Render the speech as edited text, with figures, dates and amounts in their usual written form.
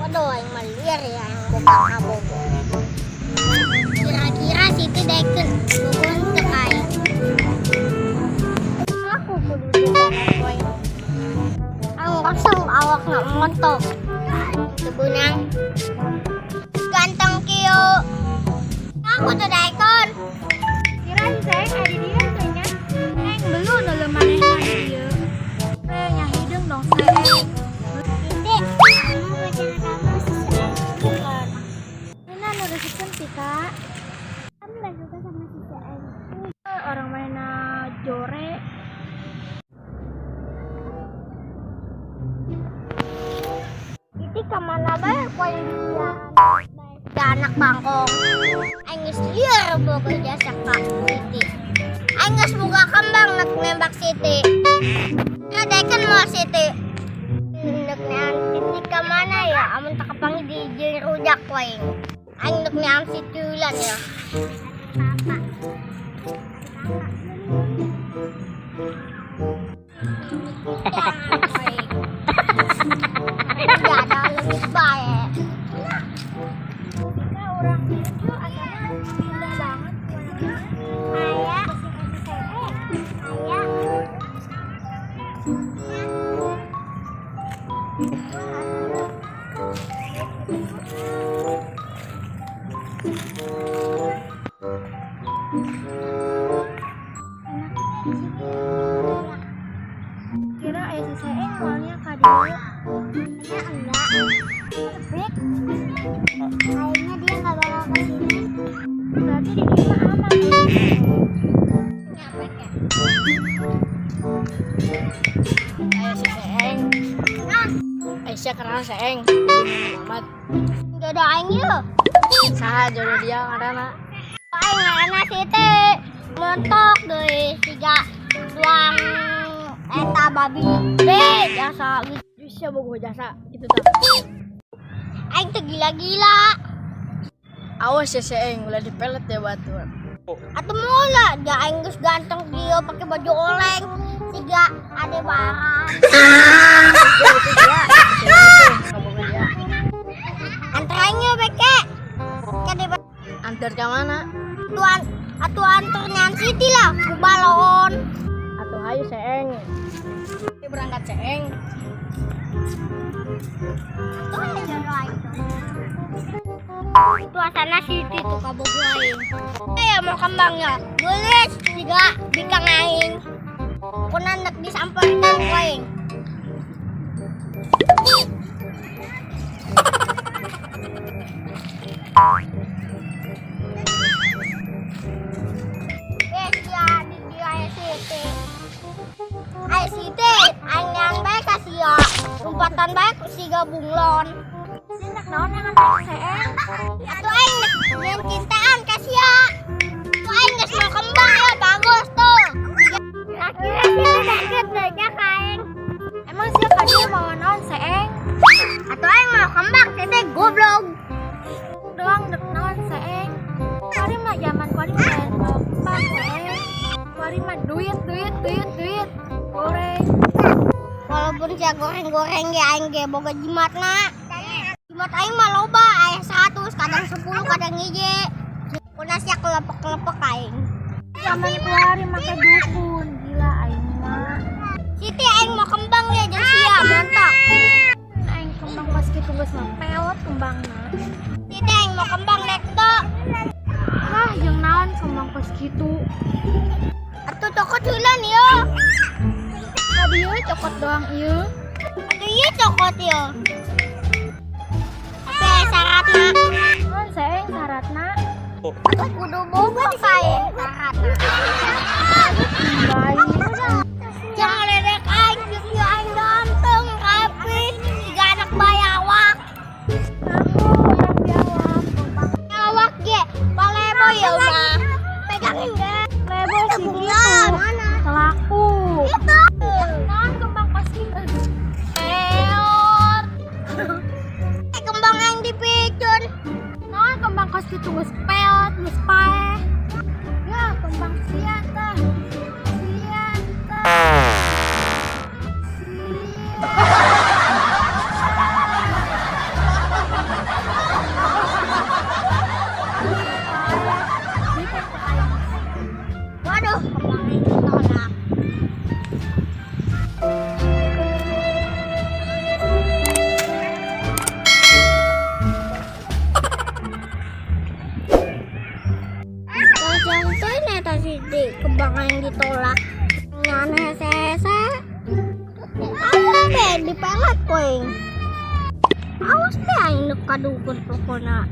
Waduh, yang meliar ya, yang boga-boga. Kira-kira Siti deken bukan tekai. Aku kudu banget boy. Ang kosong awak nak montok. Sebunang ganteng kio. Aku tuh daikon. Kira si sayang ada dia kayaknya. Neng belum udah maneh dia. Yang hidung dong sayang. Siti, kamu baca kamu bukan. Ini udah secantik kak. Kamu gak suka sama si Ceen? Orang mainnya jore. Siti kemana bae poin dia? Anak bangkong. Aing geus lieur boga jasa Kak Siti. Aing geus boga kembang nak nembak Siti. Ngadeken mau Siti. Nek nean Siti ka mana ya? Amun tak kepangi di jeung rujak poin. Aing nek nean Siti ulan ya. Papa. Ya ada lebih baik. Orang itu asalnya indah banget warnanya. Kira ayah si sayang awalnya kak dia. Ya enggak. Break. Kayaknya dia nggak bakal kesini. Berarti di sini aman ya. Nyampe ya. Ayah si Seeng, Nah, Aisyah kenal Seeng, Muhammad. jodoh aing yuk. Saha jodoh dia karena Aing ngaranna Siti. Mentok deui siga tuang eta babi gede jasa bisa bogoh jasa itu tuh. aing teh gila-gila. Awas ya Seeng, ulah dipelet ya batu. Atuh mola dia aing geus ganteng dia pakai baju oleng. Siga ade barang. Antaranya beke. Kade Antar ke mana? tuan atuh antar nyan Siti lah ku balon. Atau hayu Seeng. Kita berangkat Seeng. Tuh ada jodoh aing tuh. Itu asana Siti tuh kabogoh aing. Ya mau kembangnya. Geus siga bikang aing. Kunan nek disampeurkeun ku aing. Siti, aing yang baik kasih ya. Umpatan baik siga bunglon. Sinak naon yang antara sayang. Atuh aing nyen cintaan kasih ya. Tuh aing geus mau kembang ya bagus tuh. Kira-kira Siti deket aja ka aing. Emang siapa dia mau naon sayang? Atuh aing mau kembang Siti goblok. Doang dek naon sayang. Kari mah zaman kari mah gampang sayang. Kari mah duit. Goreng. Walaupun sia goreng-goreng ge aing ge boga jimatna. Jimat aing mah loba, aya 100, kadang 10, kadang hiji. Kuna sia kelepek-kelepek aing. Zaman kari make dukun, gila aing mah. Siti aing mau kembang ya jeung sia montok. Aing kembang pas kitu geus mah peot kembangna. Siti aing mau kembang dek tuh. Wah, jeung naon kembang pas kitu. Atuh cokot heulan yo. Tadi ieu cokot doang ieu. Atuh ieu cokot yo. Tapi syaratna Naon sayang syaratna? atuh kudu boga kae syaratna. Baik. Jangan ledek aing geus ieu aing ganteng rapih siga anak bayawak. Awak ge palebo ya mah. Pegangin ge. Lebo si Bunglon. gitu. Kelaku. Itu. Naon kembang pas kitu? Eor. Kembang yang dipicun. Naon kembang pas kitu geus peot. geus pae. Ya, kembang sian tah. Sian tah. Waduh, kembangnya ditolak. Contohnya neta sidi kembang yang ditolak. Yang hese-hese. Apa deh dipelet koing. Awas deh aing nuk kadukun pokona.